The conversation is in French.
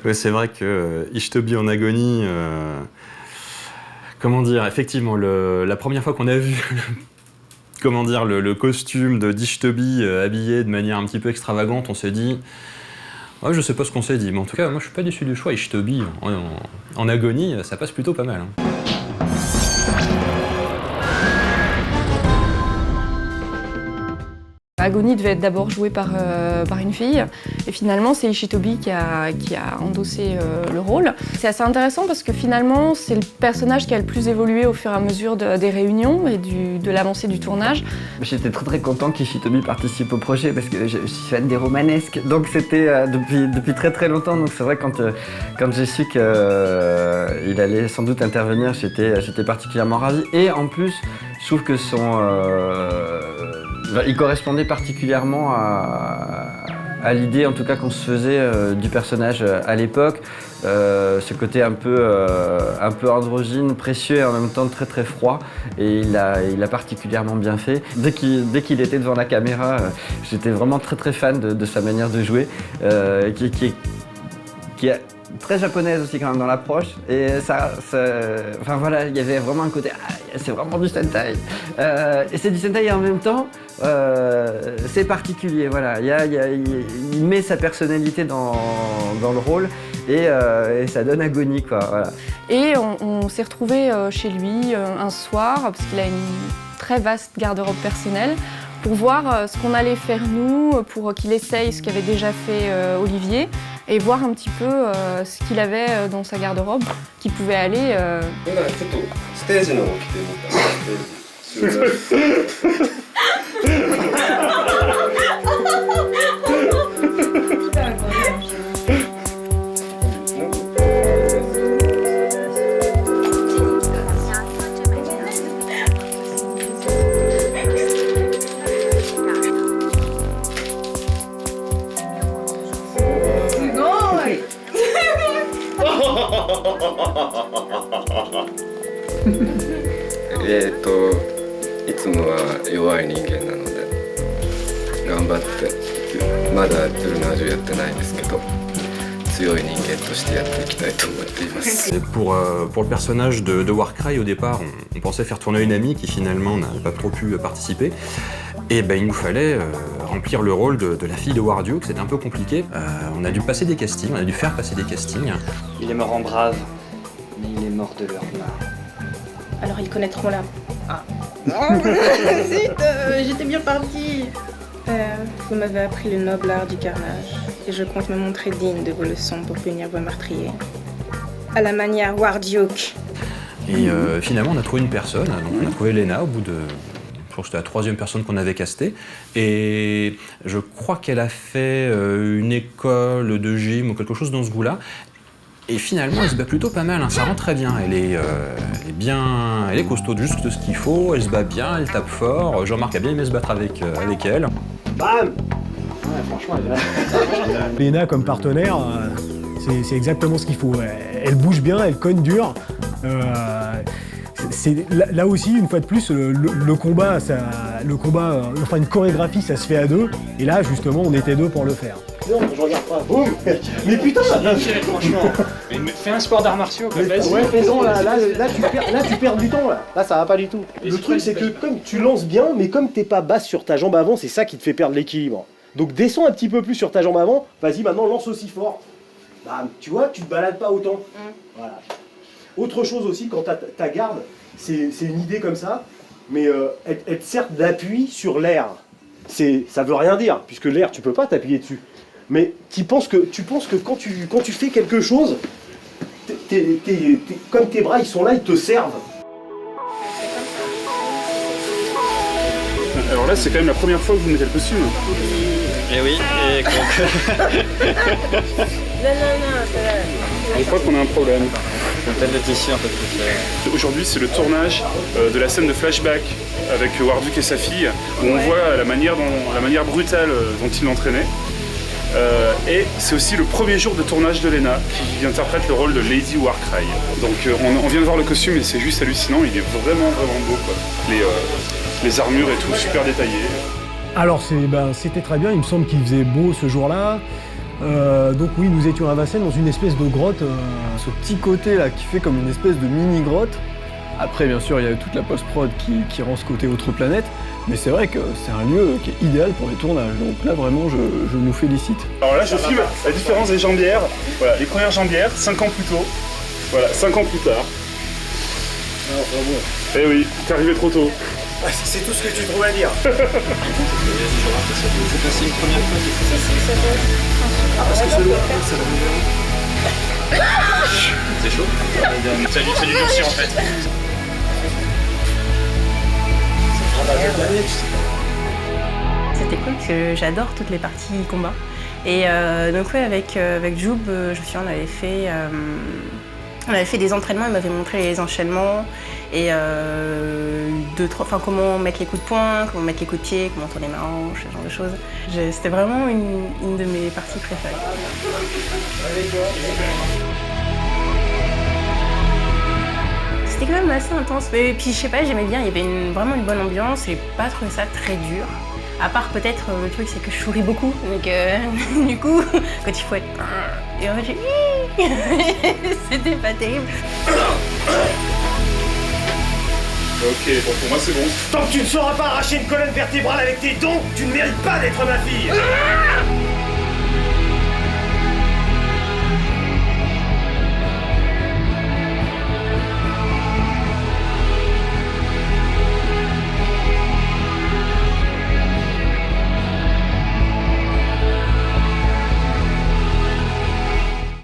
Ouais, c'est vrai que Ishtobi en agonie, comment dire, effectivement, la première fois qu'on a vu comment dire, le costume d'Ishtobi habillé de manière un petit peu extravagante, on s'est dit, ouais, je sais pas ce qu'on s'est dit, mais en tout cas, moi je suis pas déçu du choix. Ishtobi en agonie, ça passe plutôt pas mal. Hein. Agonie devait être d'abord jouée par une fille, et finalement c'est Ishtobi qui a endossé le rôle. C'est assez intéressant parce que finalement c'est le personnage qui a le plus évolué au fur et à mesure des réunions et de l'avancée du tournage. J'étais très allée qu'Ishtobi participe au projet parce que je suis fan des romanesques, donc c'était depuis très longtemps, donc c'est vrai quand j'ai su qu'il allait sans doute intervenir, j'étais particulièrement ravi, et en plus je trouve que il correspondait particulièrement à l'idée, en tout cas, qu'on se faisait du personnage à l'époque. Ce côté un peu androgyne, précieux et en même temps très froid. Et il a particulièrement bien fait. Dès qu'il était devant la caméra, j'étais vraiment très fan de sa manière de jouer, qui est très japonaise aussi quand même dans l'approche, et enfin voilà, il y avait vraiment un côté, c'est vraiment du Sentai, et c'est du Sentai et en même temps c'est particulier, voilà, il met sa personnalité dans le rôle, et ça donne agonie quoi, voilà. Et on s'est retrouvés chez lui un soir, parce qu'il a une très vaste garde-robe personnelle, pour voir ce qu'on allait faire nous, pour qu'il essaye ce qu'avait déjà fait Olivier, et voir un petit peu ce qu'il avait dans sa garde-robe, qui pouvait aller...いつもは弱い人間なので頑張ってまだトゥルナージュやってないですけど強い人間としてやっていきたいと思っています。Pour le personnage de Warcry, au départ, on pensait faire tourner une amie qui finalement n'a pas trop pu participer. Et ben, il nous fallait remplir le rôle de la fille de Warduke, c'était un peu compliqué. On a dû passer des castings, on a dû faire passer des castings. Il est mort en brave, mais il est mort de leur main. Alors ils connaîtront la... Ah. Zut, j'étais bien partie. Vous m'avez appris le noble art du carnage, et je compte me montrer digne de vos leçons pour punir vos meurtriers. À la manière Warduke. Et finalement, on a trouvé une personne, donc on a trouvé Lena au bout de... Je crois que c'était la troisième personne qu'on avait castée. Et je crois qu'elle a fait une école de gym ou quelque chose dans ce goût-là. Et finalement, elle se bat plutôt pas mal, hein. Ça rend très bien. Elle est costaud de juste ce qu'il faut, elle se bat bien, elle tape fort. Jean-Marc a bien aimé se battre avec elle. Bam! Ouais, franchement, elle est... Lena comme partenaire, c'est exactement ce qu'il faut. Elle bouge bien, elle cogne dur. Là aussi, une fois de plus, le combat, enfin une chorégraphie, ça se fait à deux. Et là, justement, on était deux pour le faire. Non, je regarde pas. Boum. Mais putain, franchement. Mais fais un sport d'arts martiaux, quoi. Ouais, faisons, là, tu perds du temps, là. Là, ça va pas du tout. Le truc, c'est que comme tu lances bien, mais comme t'es pas basse sur ta jambe avant, c'est ça qui te fait perdre l'équilibre. Donc descends un petit peu plus sur ta jambe avant. Vas-y, maintenant, lance aussi fort. Bam, tu vois, tu te balades pas autant. Voilà. Autre chose aussi, quand ta garde, c'est une idée comme ça, mais elle te sert d'appui sur l'air. Ça veut rien dire, puisque l'air, tu peux pas t'appuyer dessus. Mais tu penses que quand tu fais quelque chose, comme tes bras ils sont là, ils te servent. Alors là, c'est quand même la première fois que vous mettez le costume. Et oui, et Je crois qu'on a un problème. peut-être le tissu un peu plus... Aujourd'hui, c'est le tournage de la scène de flashback avec Warduke et sa fille, où on voit la manière brutale dont il l'entraînait. Et c'est aussi le premier jour de tournage de Lena qui interprète le rôle de Lady Warcry. Donc on vient de voir le costume et c'est juste hallucinant, il est vraiment beau quoi. Les armures et tout, super détaillé. Alors c'était très bien, il me semble qu'il faisait beau ce jour-là. Donc oui, nous étions à Vincennes dans une espèce de grotte. Ce petit côté là qui fait comme une espèce de mini-grotte. Après, bien sûr, il y a toute la post-prod qui rend ce côté autre planète. Mais c'est vrai que c'est un lieu qui est idéal pour les tournages. Donc là, vraiment, je nous félicite. Alors là, je filme la différence des jambières. Voilà, les premières jambières, 5 ans plus tôt. Voilà, 5 ans plus tard. Alors, bravo. Eh oui, t'es arrivé trop tôt. C'est tout ce que tu trouves à dire. C'est passé une première fois. Parce que c'est chaud. C'est du durci en fait. C'était cool parce que j'adore toutes les parties combat. Et donc ouais, avec Joub, je me souviens, on avait fait des entraînements, il m'avait montré les enchaînements et comment mettre les coups de poing, comment mettre les coups de pied, comment tourner ma hanche, ce genre de choses. C'était vraiment une de mes parties préférées. C'était quand même assez intense, mais puis je sais pas, j'aimais bien, il y avait vraiment une bonne ambiance, j'ai pas trouvé ça très dur. À part peut-être le truc c'est que je souris beaucoup, donc du coup, quand il faut être... Et en fait j'ai... C'était pas terrible. Ok, bon pour moi c'est bon. Tant que tu ne sauras pas arracher une colonne vertébrale avec tes dons, tu ne mérites pas d'être ma fille.